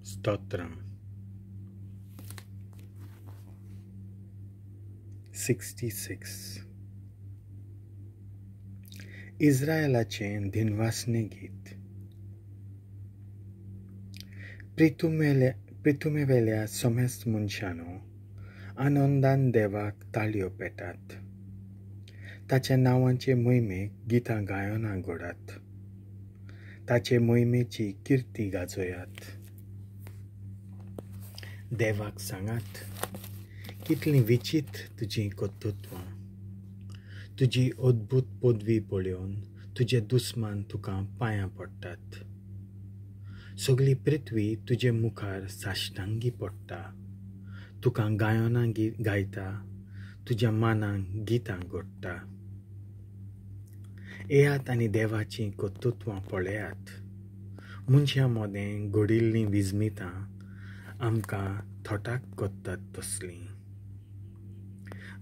Stotram 66 इस्रायलाचे दिनवासने गीत पृथ्वीवेल्या समेस्त मनशानो आनंदान देवाक ताळयो पेटात ताच्या नांवाचे मोहिमेक गितां गायना घोडात ताचे मोहिमेची कीर्ती गाजोयात देवाक सांगात कितली विचित्र तुजी कर्तृत्वां तुजी अद्भुत पदवी पळोवन तुजे दुस्मान तुका पांयां पडटात सगळी पृथ्वी तुजे मुखार साश्टांगी पडटा तुका गायनां गायता तुज्या मानांक गितां घडटा येयात आनी देवाची कर्तृत्वां पळयात मनशां मोदें घडिल्लीं विजमितां आमकां थोटाक कोत्तात तसलीं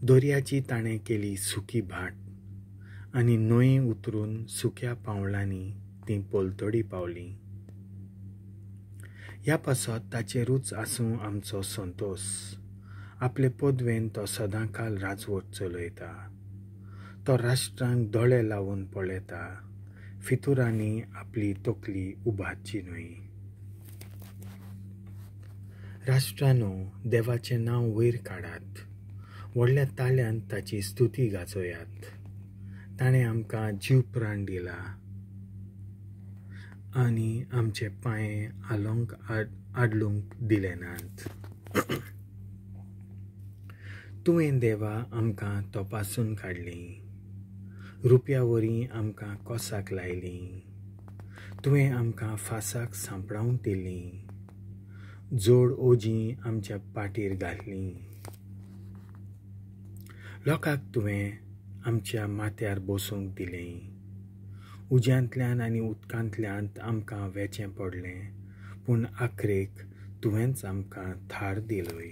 दर्याची ताणें केली सुकी भाट आनी न्हंय उतरून सुक्या पावलांनी ती पोलतडी पावली ह्या पासत ताचेरूच आसूं आमचो संतोश आपले पदवेन तो सदांकाल राजवट चलयता तो राष्ट्रांक दोळे लावून पळयता फितुरांनी आपली तकली उबारची न्हय राष्ट्रांनो देवाचें नांव वयर काडात व्हडल्या ताळ्यान ताची स्तुती गाजोयात ताणें आमकां जीव प्राण दिला आनी आमचे पांये आलोंक आडलूंक दिले नात तुवें देवा आमकां तपासून काडली रुपया वरीं आमकां कोसाक लायली तुवें आमकां फासाक सांपळावन दिली जोड ओजीं आमच्या पाटीर घातलीं लोकांक तुवें आमच्या माथ्यार बसूंक दिलें उज्यांतल्यान आनी उदकांतल्यान आमकां वेचें पडलें पूण आखरेक तुवेंच आमकां थार दिलोय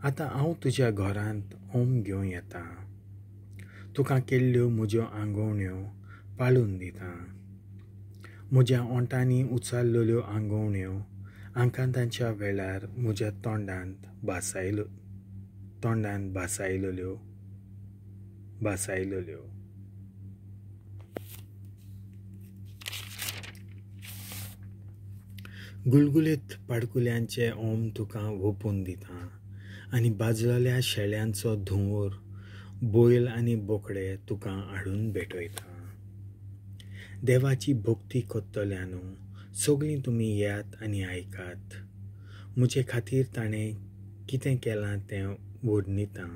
आतां हांव तुज्या घरांत ओम घेवन येतां तुका केल्ल्यो म्हज्यो आंगवण्यो पाळून दितां म्हज्या ओंटांनी उचाल्लेल्यो आंगवण्यो आंकांताच्या वेळार म्हज्या तोंडांत भासायलेल्यो गुलगुलीत पाडकुल्यांचे ओम तुका ओपून दितां आनी बाजलेल्या शेळ्यांचो धुंवर बैल आनी बोकडे तुका हाडून भेटयता देवाची भक्ती करतल्यानो सगळीं तुमी येयात आनी आयकात म्हजे खातीर ताणें कितें केलां तें वर्णितां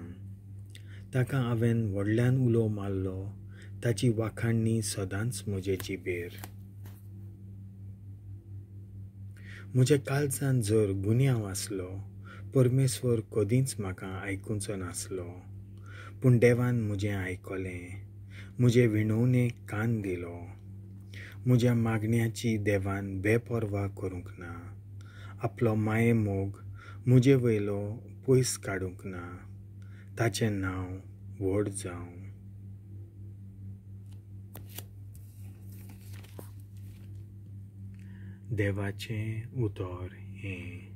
ताका हांवें व्हडल्यान उलो मारलो ताची वाखाणणी सदांच म्हजे जिबेर म्हज्या काळजांत जर गुन्यांव आसलो परमेश्वर कदींच म्हाका आयकुचो नासलो पूण देवान म्हजें आयकलें म्हजे विणवणेक कान दिलो म्हज्या मागण्याची देवान बेपर्वा करूंक ना आपलो माये मोग म्हजे वयलो पयस काडूंक ना ताचें नांव व्हड जावं देवाचें उतर हें